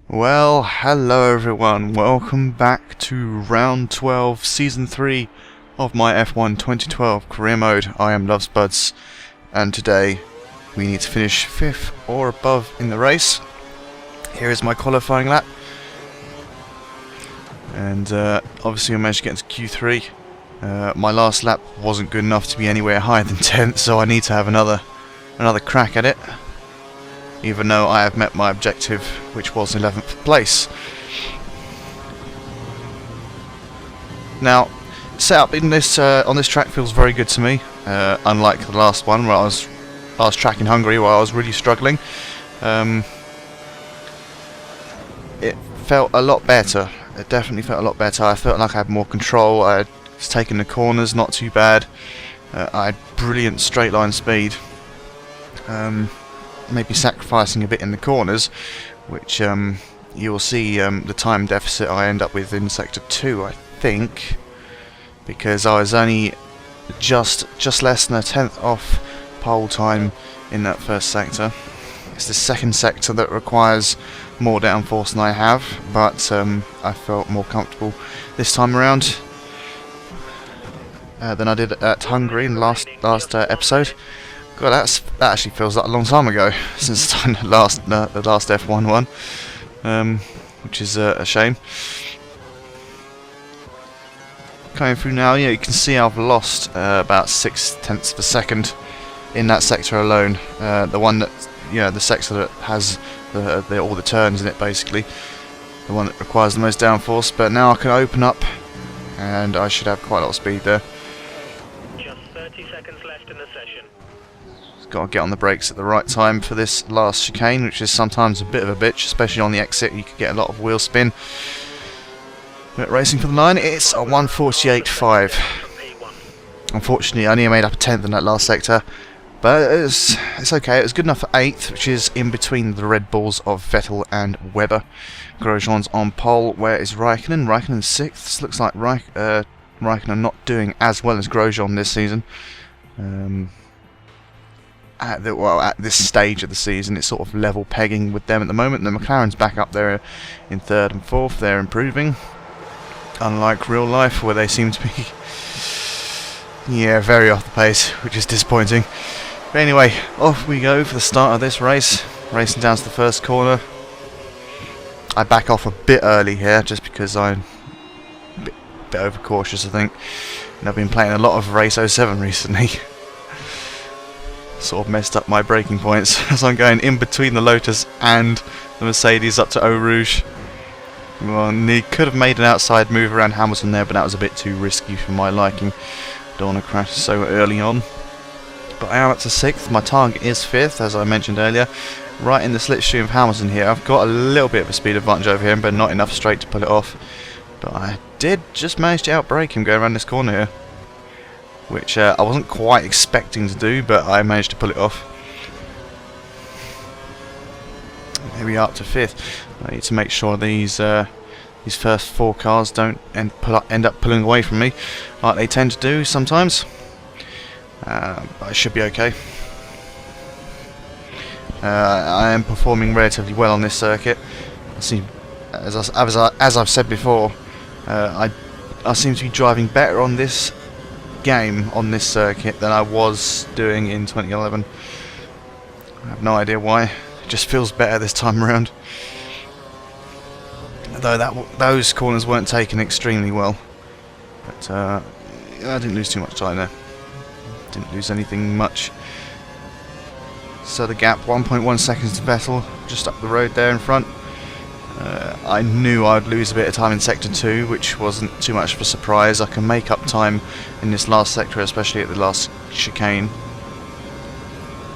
Well, hello everyone, welcome back to round 12, season 3 of my F1 2012 career mode. I am LovesBuds, and today we need to finish 5th or above in the race. Here is my qualifying lap, and obviously I managed to get into Q3. My last lap wasn't good enough to be anywhere higher than 10th, so I need to have another crack at it. Even though I have met my objective, which was 11th place. Now, setup in this on this track feels very good to me. Unlike the last one, where last track in Hungary, where I was really struggling. It felt a lot better. It definitely felt a lot better. I felt like I had more control. I was taking the corners not too bad. I had brilliant straight line speed. Maybe sacrificing a bit in the corners, which you'll see the time deficit I end up with in sector 2, I think, because I was only just less than a tenth off pole time in that first sector. It's the second sector that requires more downforce than I have, but I felt more comfortable this time around than I did at Hungary in the last episode. God, that actually feels like a long time ago since the last F1 one, which is a shame. Coming through now, yeah, you can see I've lost about 0.6 of a second in that sector alone. The one that, the sector that has all the turns in it, basically, the one that requires the most downforce. But now I can open up, and I should have quite a lot of speed there. Just 30 seconds left in the session. Got to get on the brakes at the right time for this last chicane, which is sometimes a bit of a bitch, especially on the exit. You could get a lot of wheel spin. But racing for the line, it's a 1:48.5. Unfortunately, I only made up a tenth in that last sector, but it's okay. It was good enough for 8th, which is in between the Red Bulls of Vettel and Webber. Grosjean's on pole. Where is Raikkonen? Raikkonen 6th. This looks like Raikkonen not doing as well as Grosjean this season. At this stage of the season, it's sort of level pegging with them at the moment. The McLaren's back up there in 3rd and 4th. They're improving, unlike real life, where they seem to be very off the pace, which is disappointing. But anyway, off we go for the start of this race, racing down to the first corner. I back off a bit early here just because I'm a bit overcautious, I think, and I've been playing a lot of Race 07 recently. Sort of messed up my braking points as I'm going in between the Lotus and the Mercedes up to Eau Rouge. Well, he could have made an outside move around Hamilton there, but that was a bit too risky for my liking. Don't want to crash so early on. But I am up to 6th. My target is 5th, as I mentioned earlier. Right in the slipstream of Hamilton here. I've got a little bit of a speed advantage over him, but not enough straight to pull it off. But I did just manage to outbrake him going around this corner here, which I wasn't quite expecting to do, but I managed to pull it off. Here we are up to 5th. I need to make sure these first 4 cars don't end up pulling away from me, like they tend to do sometimes. But I should be okay. I am performing relatively well on this circuit. I seem, as I've said before, I seem to be driving better on this game on this circuit than I was doing in 2011. I have no idea why. It just feels better this time around. Though those corners weren't taken extremely well. But I didn't lose too much time there. Didn't lose anything much. So the gap, 1.1 seconds to Vettel, just up the road there in front. I knew I'd lose a bit of time in sector 2, which wasn't too much of a surprise. I can make up time in this last sector, especially at the last chicane,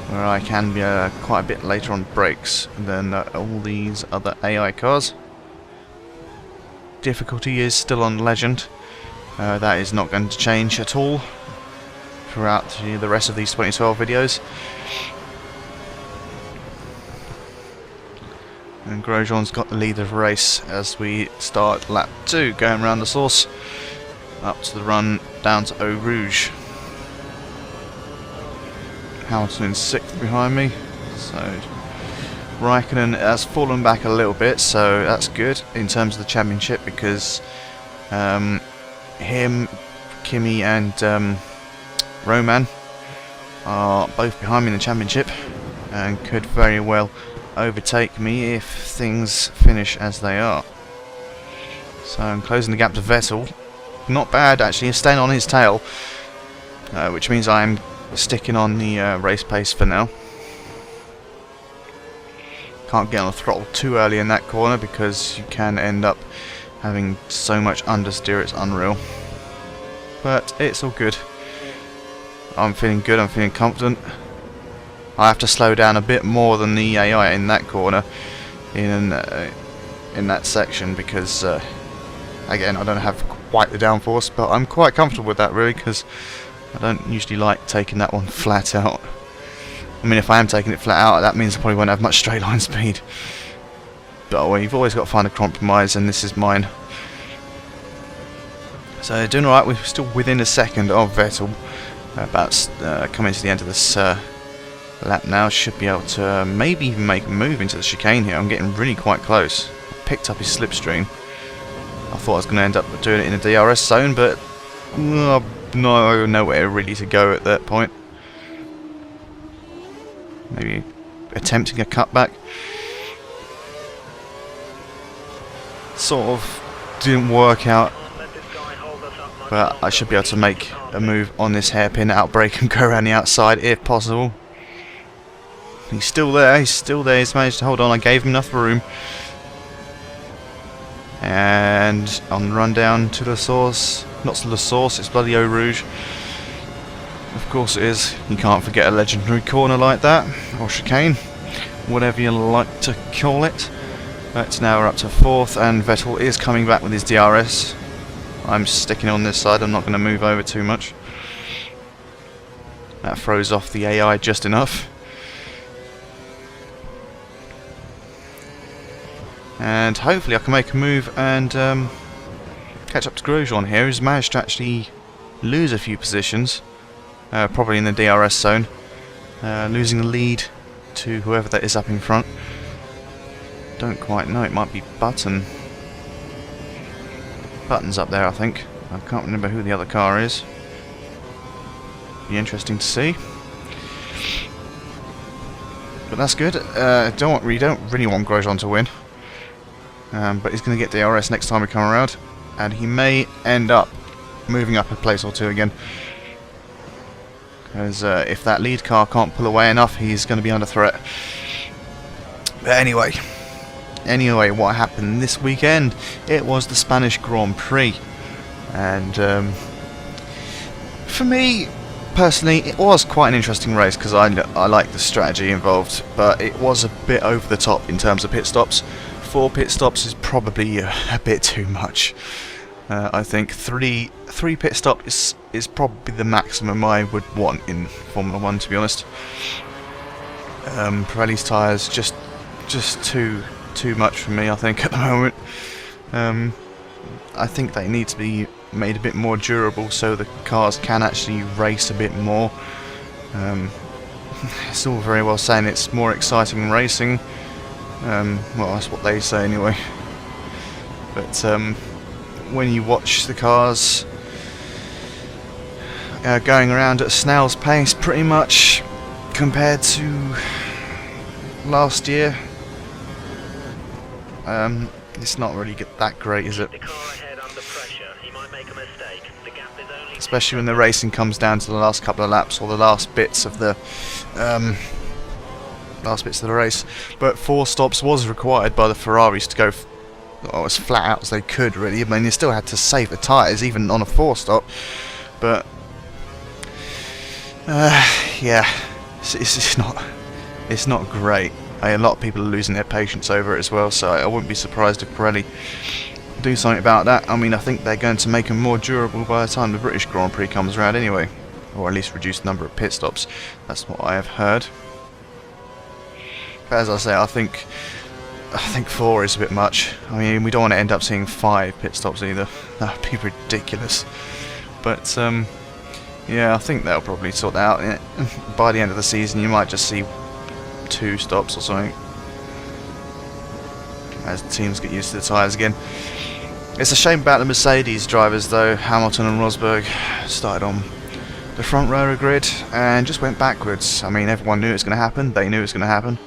where I can be quite a bit later on brakes than all these other AI cars. Difficulty is still on Legend. That is not going to change at all throughout the rest of these 2012 videos. And Grosjean's got the lead of the race as we start lap 2, going around the source, up to the run, down to Eau Rouge. Hamilton in 6th behind me, so Raikkonen has fallen back a little bit, so that's good in terms of the championship, because him, Kimi and Roman are both behind me in the championship and could very well overtake me if things finish as they are. So I'm closing the gap to Vettel. Not bad actually, he's staying on his tail, which means I'm sticking on the race pace for now. Can't get on the throttle too early in that corner because you can end up having so much understeer, it's unreal. But it's all good. I'm feeling good, I'm feeling confident. I have to slow down a bit more than the AI in that corner, in that section, because again, I don't have quite the downforce, but I'm quite comfortable with that really, because I don't usually like taking that one flat out. I mean, if I am taking it flat out, that means I probably won't have much straight line speed. But well, you've always got to find a compromise, and this is mine. So doing alright, we're still within a second of Vettel. About coming to the end of this lap now. Should be able to maybe even make a move into the chicane here. I'm getting really quite close. Picked up his slipstream. I thought I was going to end up doing it in a DRS zone, but nowhere really to go at that point. Maybe attempting a cutback. Sort of didn't work out, but I should be able to make a move on this hairpin, outbrake and go around the outside if possible. He's still there, he's managed to hold on. I gave him enough room. And on the run down to the source, not to the source, it's bloody Eau Rouge. Of course it is. You can't forget a legendary corner like that, or chicane, whatever you like to call it. But now we're up to 4th, and Vettel is coming back with his DRS. I'm sticking on this side, I'm not going to move over too much. That throws off the AI just enough. And hopefully I can make a move and catch up to Grosjean here, who's managed to actually lose a few positions, probably in the DRS zone, losing the lead to whoever that is up in front. Don't quite know, it might be Button. Button's up there, I think. I can't remember who the other car is. Be interesting to see. But that's good. Don't really want Grosjean to win. But he's going to get DRS next time we come around, and he may end up moving up a place or two again. Because if that lead car can't pull away enough, he's going to be under threat. But anyway, what happened this weekend? It was the Spanish Grand Prix, and for me personally, it was quite an interesting race because I like the strategy involved, but it was a bit over the top in terms of pit stops. 4 pit stops is probably a bit too much. I think three pit stops is probably the maximum I would want in Formula 1, to be honest. Pirelli's tyres just too much for me, I think, at the moment. I think they need to be made a bit more durable so the cars can actually race a bit more. It's all very well saying it's more exciting racing. Well, that's what they say anyway. But when you watch the cars going around at a snail's pace, pretty much compared to last year, it's not really that great, is it? Especially when the racing comes down to the last couple of laps or the last bits of the race. But 4 stops was required by the Ferraris to go as flat out as they could, really. I mean, they still had to save the tyres even on a 4 stop, but yeah, it's not great. A lot of people are losing their patience over it as well, so I wouldn't be surprised if Pirelli do something about that. I mean, I think they're going to make them more durable by the time the British Grand Prix comes around anyway, or at least reduce the number of pit stops. That's what I have heard. But as I say, I think 4 is a bit much. I mean, we don't want to end up seeing 5 pit stops either. That would be ridiculous. But yeah, I think they'll probably sort that out. By the end of the season, you might just see 2 stops or something. as teams get used to the tyres again. It's a shame about the Mercedes drivers though. Hamilton and Rosberg started on the front row of the grid and just went backwards. I mean, everyone knew it was going to happen. They knew it was going to happen.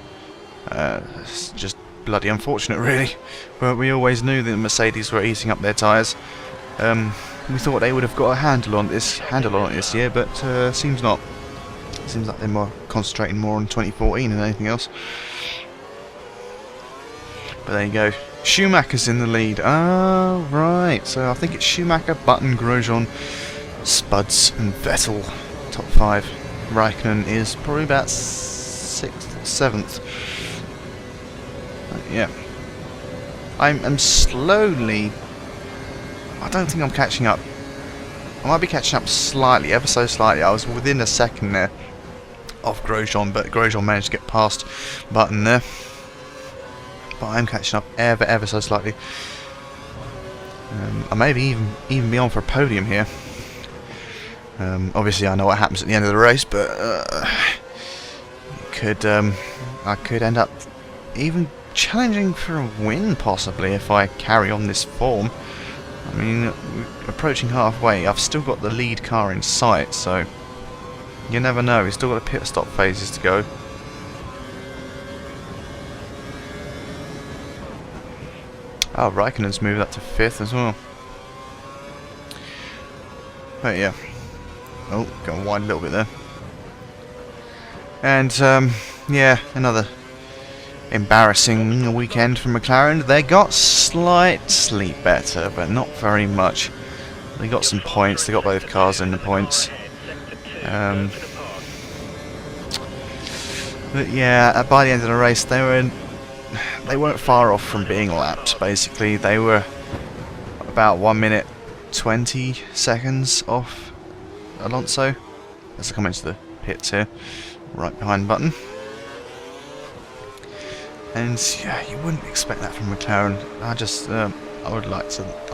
It's just bloody unfortunate, really. But we always knew that the Mercedes were eating up their tyres. We thought they would have got a handle on it this year, but seems not. Seems like they're more concentrating more on 2014 than anything else. But there you go. Schumacher's in the lead. Oh, right. So I think it's Schumacher, Button, Grosjean, Spuds and Vettel. Top 5. Raikkonen is probably about 6th, 7th. Yeah. I'm slowly... I don't think I'm catching up. I might be catching up slightly, ever so slightly. I was within a second there of Grosjean, but Grosjean managed to get past Button there. But I'm catching up ever so slightly. I may be even be on for a podium here. Obviously, I know what happens at the end of the race, but I could end up even challenging for a win, possibly, if I carry on this form. I mean, approaching halfway, I've still got the lead car in sight, so you never know. We've still got the pit stop phases to go. Oh, Raikkonen's moved up to 5th as well. But yeah. Oh, going wide a little bit there. And, yeah, another embarrassing weekend for McLaren. They got slightly better, but not very much. They got some points. They got both cars in the points. But yeah, by the end of the race, they weren't far off from being lapped. Basically, they were about 1 minute 20 seconds off Alonso. As I come into the pits here, right behind Button. And yeah, you wouldn't expect that from McLaren. I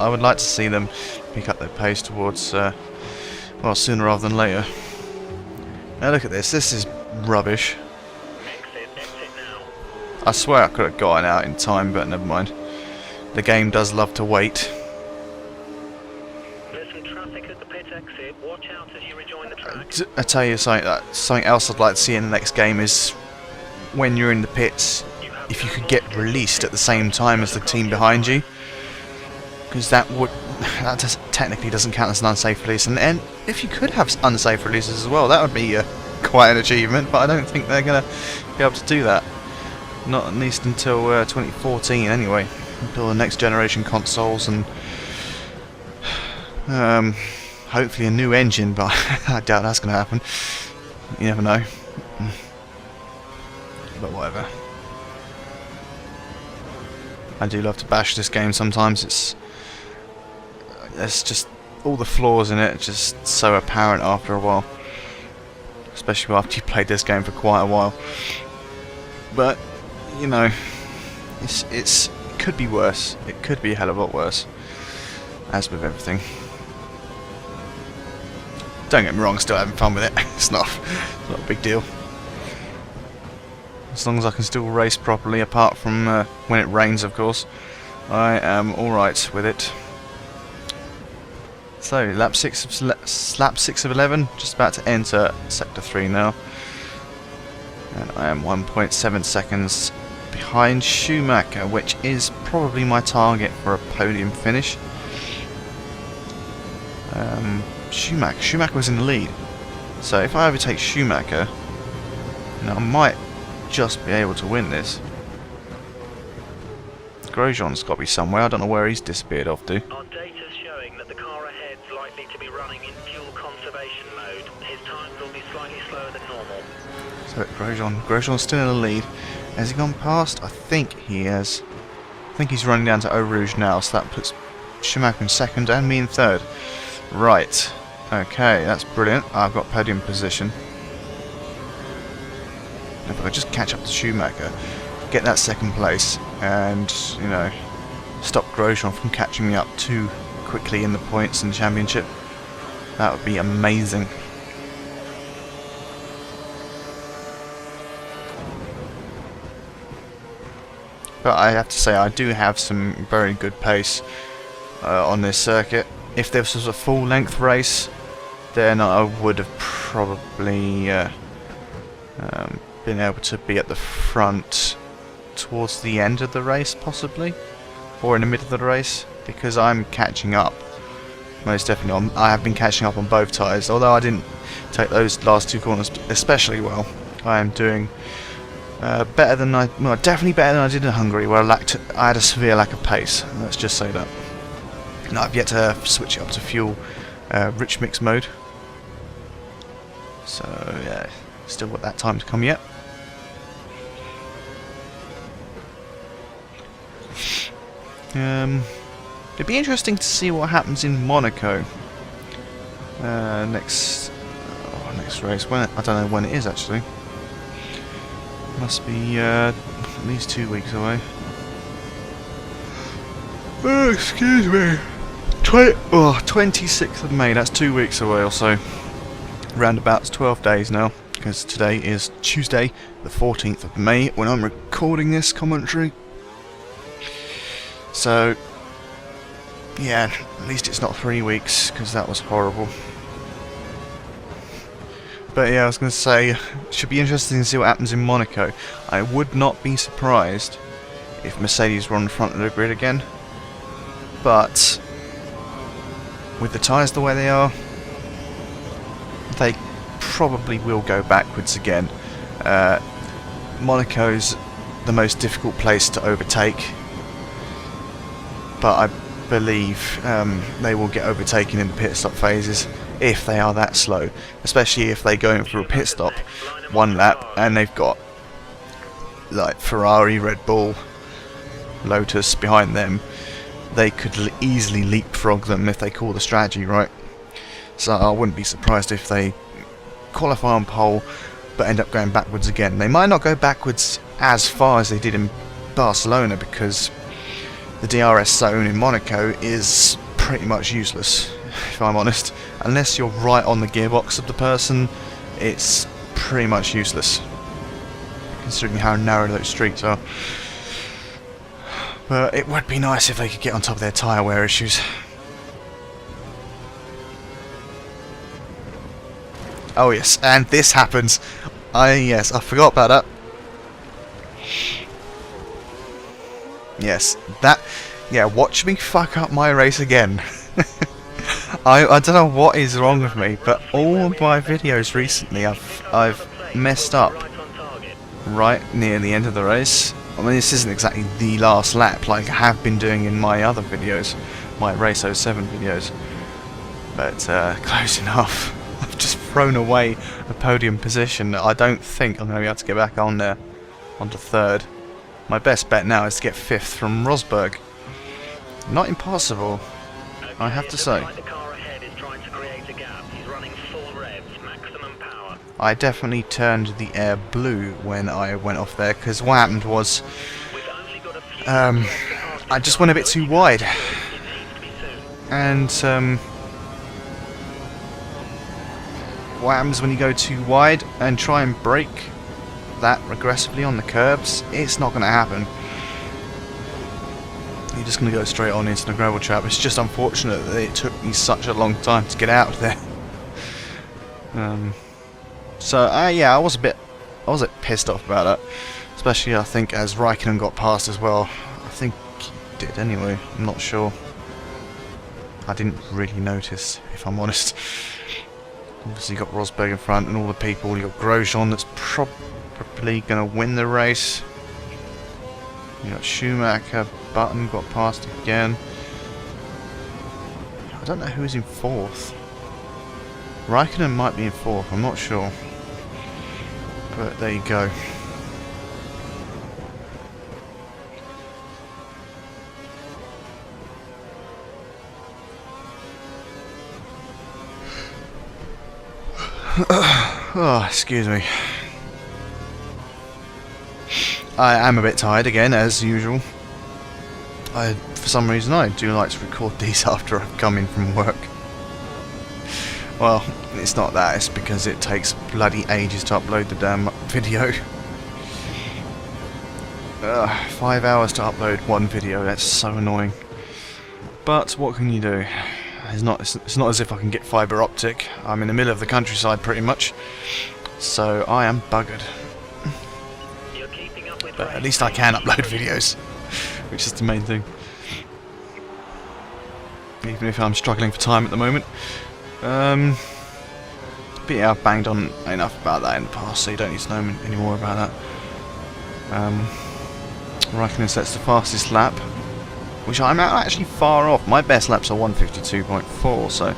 would like to see them pick up their pace towards, well, sooner rather than later. Now look at this. This is rubbish. I swear I could have gotten out in time, but never mind. The game does love to wait. There's some traffic at the pit exit. Watch out as you rejoin the track. I tell you something else I'd like to see in the next game is when you're in the pits, if you could get released at the same time as the team behind you, because that technically doesn't count as an unsafe release, and if you could have unsafe releases as well, that would be quite an achievement. But I don't think they're going to be able to do that, not at least until 2014 anyway, until the next generation consoles and hopefully a new engine, but I doubt that's going to happen. You never know. But whatever. I do love to bash this game sometimes. There's just all the flaws in it just so apparent after a while, especially after you played this game for quite a while. But you know, it could be worse. It could be a hell of a lot worse, as with everything. Don't get me wrong, still having fun with it. It's not a big deal. As long as I can still race properly, apart from when it rains, of course, I am alright with it. So, lap 6 of 11, just about to enter Sector 3 now. And I am 1.7 seconds behind Schumacher, which is probably my target for a podium finish. Schumacher was in the lead, so if I overtake Schumacher, now I might just be able to win this. Grosjean's got to be somewhere. I don't know where he's disappeared off to. Our data's showing that the car ahead's likely to be running in fuel conservation mode. His times will be slightly slower than normal. So Grosjean's still in the lead. Has he gone past? I think he has. I think he's running down to Eau Rouge now, so that puts Schumacher in second and me in third. Right. Okay, that's brilliant. I've got podium position. If I could just catch up to Schumacher, get that second place, and, you know, stop Grosjean from catching me up too quickly in the points in the championship, that would be amazing. But I have to say, I do have some very good pace on this circuit. If this was a full-length race, then I would have probably been able to be at the front towards the end of the race, possibly, or in the middle of the race, because I'm catching up. Most definitely, I have been catching up on both tyres. Although I didn't take those last two corners especially well, I am doing better than definitely better than I did in Hungary, where I had a severe lack of pace. Let's just say that. And I've yet to switch it up to fuel rich mix mode. So yeah, still got that time to come yet. It'd be interesting to see what happens in Monaco next race. When I don't know when it is actually. Must be at least 2 weeks away. Oh, excuse me. 26th of May. That's 2 weeks away or so. Roundabouts 12 days now, because today is Tuesday, the 14th of May, when I'm recording this commentary. So, yeah, at least it's not 3 weeks, because that was horrible. But yeah, I was going to say, it should be interesting to see what happens in Monaco. I would not be surprised if Mercedes were on the front of the grid again. But, with the tyres the way they are, they probably will go backwards again. Monaco's the most difficult place to overtake. But I believe they will get overtaken in the pit stop phases if they are that slow, especially if they go in for a pit stop one lap and they've got like Ferrari, Red Bull, Lotus behind them. They could easily leapfrog them if they call the strategy right. So I wouldn't be surprised if they qualify on pole but end up going backwards again. They might not go backwards as far as they did in Barcelona, because the DRS zone in Monaco is pretty much useless, if I'm honest. Unless you're right on the gearbox of the person, it's pretty much useless, considering how narrow those streets are. But it would be nice if they could get on top of their tyre wear issues. Oh yes, and this happens. Yes, I forgot about that. Yes, yeah, watch me fuck up my race again. I don't know what is wrong with me, but all of my videos recently I've messed up right near the end of the race. I mean, this isn't exactly the last lap like I have been doing in my other videos, my Race 07 videos, but close enough. I've just thrown away a podium position that I don't think I'm going to be able to get back on there, onto third. My best bet now is to get 5th from Rosberg. Not impossible, I have to say. I definitely turned the air blue when I went off there, because what happened was I just went a bit too wide. And what happens when you go too wide and try and brake that aggressively on the curbs? It's not going to happen. You're just going to go straight on into the gravel trap. It's just unfortunate that it took me such a long time to get out of there. So yeah, I was a bit pissed off about that. Especially, I think, as Raikkonen got past as well. I think he did anyway. I'm not sure. I didn't really notice, if I'm honest. Obviously, you got Rosberg in front and all the people. You got Grosjean, that's probably going to win the race. You got Schumacher, Button got past again. I don't know who's in 4th. Raikkonen might be in 4th, I'm not sure. But there you go. Oh, excuse me. I am a bit tired again, as usual. For some reason, I do like to record these after I've come in from work. Well, it's not that, it's because it takes bloody ages to upload the damn video. 5 hours to upload one video, that's so annoying. But what can you do? It's not as if I can get fibre optic. I'm in the middle of the countryside pretty much, so I am buggered. But at least I can upload videos, which is the main thing. Even if I'm struggling for time at the moment. But yeah, I've banged on enough about that in the past, so you don't need to know any more about that. I reckon that's the fastest lap, which I'm actually far off. My best laps are 152.4, so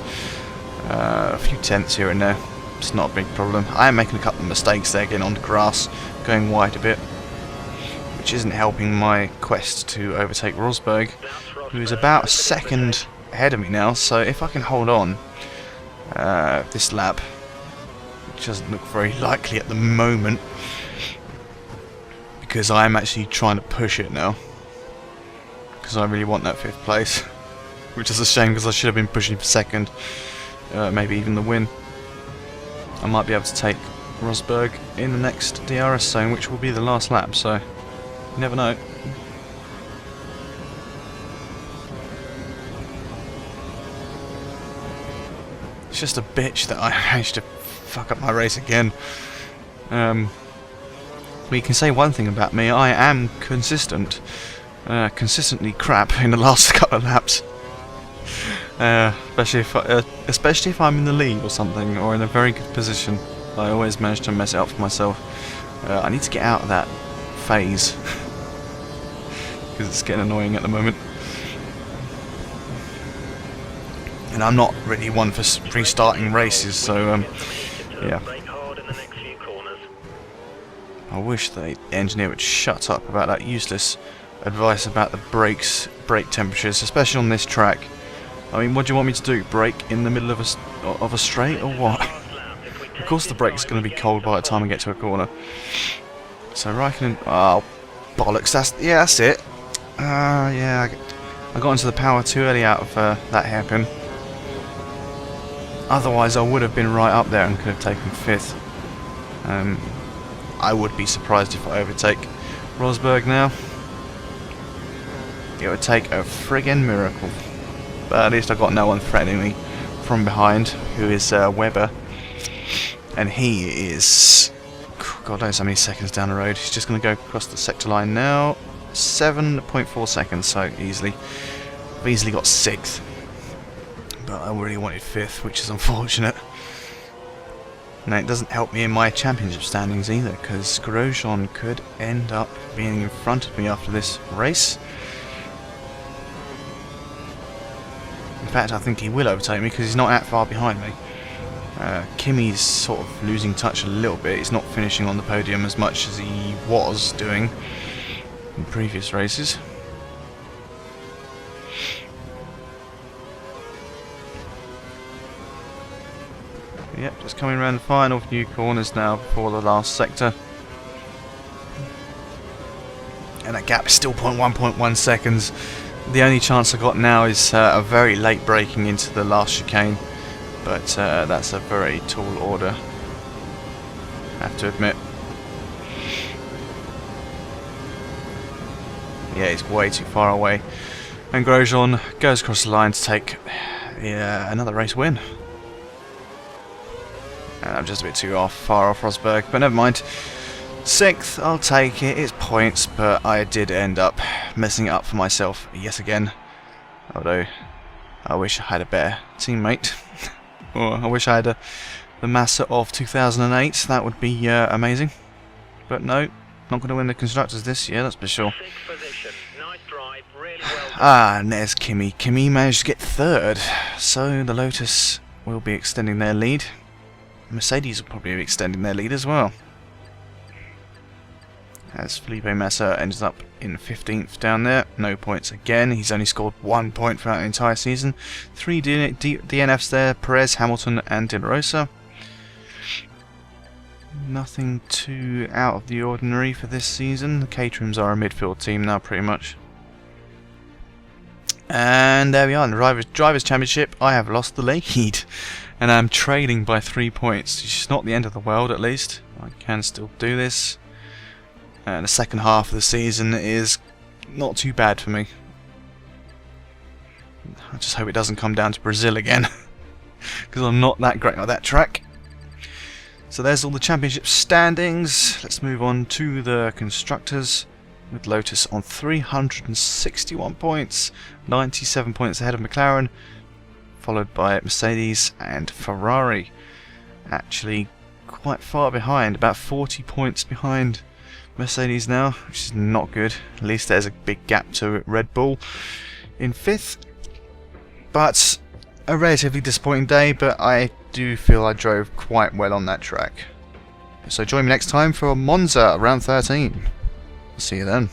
a few tenths here and there. It's not a big problem. I am making a couple of mistakes there, getting on the grass, going wide a bit, which isn't helping my quest to overtake Rosberg, who is about a second ahead of me now. So if I can hold on this lap, which doesn't look very likely at the moment, because I am actually trying to push it now, because I really want that 5th place, which is a shame because I should have been pushing for 2nd, maybe even the win. I might be able to take Rosberg in the next DRS zone, which will be the last lap, so you never know. It's just a bitch that I managed to fuck up my race again. We can say one thing about me: I am consistent. Consistently crap in the last couple of laps. Especially if I'm in the lead or something, or in a very good position. I always manage to mess it up for myself. I need to get out of that phase because it's getting annoying at the moment. And I'm not really one for restarting races, so yeah. I wish the engineer would shut up about that useless advice about the brake temperatures, especially on this track. I mean, what do you want me to do? Brake in the middle of a straight or what? Of course the brake's going to be cold by the time I get to a corner. So Raikkonen, oh bollocks! That's it. Yeah, I got into the power too early out of that hairpin. Otherwise, I would have been right up there and could have taken 5th. I would be surprised if I overtake Rosberg now. It would take a friggin' miracle. But at least I got no one threatening me from behind, who is Webber. And he is, God knows how many seconds down the road. He's just going to go across the sector line now. 7.4 seconds, so easily. I've easily got 6th. But I really wanted 5th, which is unfortunate. Now it doesn't help me in my championship standings either, because Grosjean could end up being in front of me after this race. In fact, I think he will overtake me because he's not that far behind me. Kimi's sort of losing touch a little bit. He's not finishing on the podium as much as he was doing in previous races. Yep, just coming around the final few corners now before the last sector. And that gap is still 1.1 seconds. The only chance I got now is a very late braking into the last chicane. But that's a very tall order, I have to admit. Yeah, he's way too far away. And Grosjean goes across the line to take another race win. And I'm just a bit too far off Rosberg, but never mind. 6th, I'll take it. It's points, but I did end up messing it up for myself yet again. Although, I wish I had a better teammate. Or I wish I had the Massa of 2008. That would be amazing. But no, not going to win the Constructors this year, that's for sure. And there's Kimi. Kimi managed to get 3rd, so the Lotus will be extending their lead. Mercedes will probably be extending their lead as well. As Felipe Massa ends up in 15th down there. No points again. He's only scored 1 point throughout the entire season. 3 DNFs there. Perez, Hamilton and De La Rosa. Nothing too out of the ordinary for this season. The Caterhams are a midfield team now pretty much. And there we are in the Drivers' Championship. I have lost the lead. And I'm trailing by 3 points. It's not the end of the world, at least. I can still do this. And the second half of the season is not too bad for me. I just hope it doesn't come down to Brazil again, because I'm not that great at that track. So there's all the championship standings. Let's move on to the constructors, with Lotus on 361 points, 97 points ahead of McLaren, followed by Mercedes and Ferrari. Actually quite far behind, about 40 points behind Mercedes now, which is not good. At least there's a big gap to Red Bull in 5th. But a relatively disappointing day, but I do feel I drove quite well on that track. So join me next time for Monza round 13. See you then.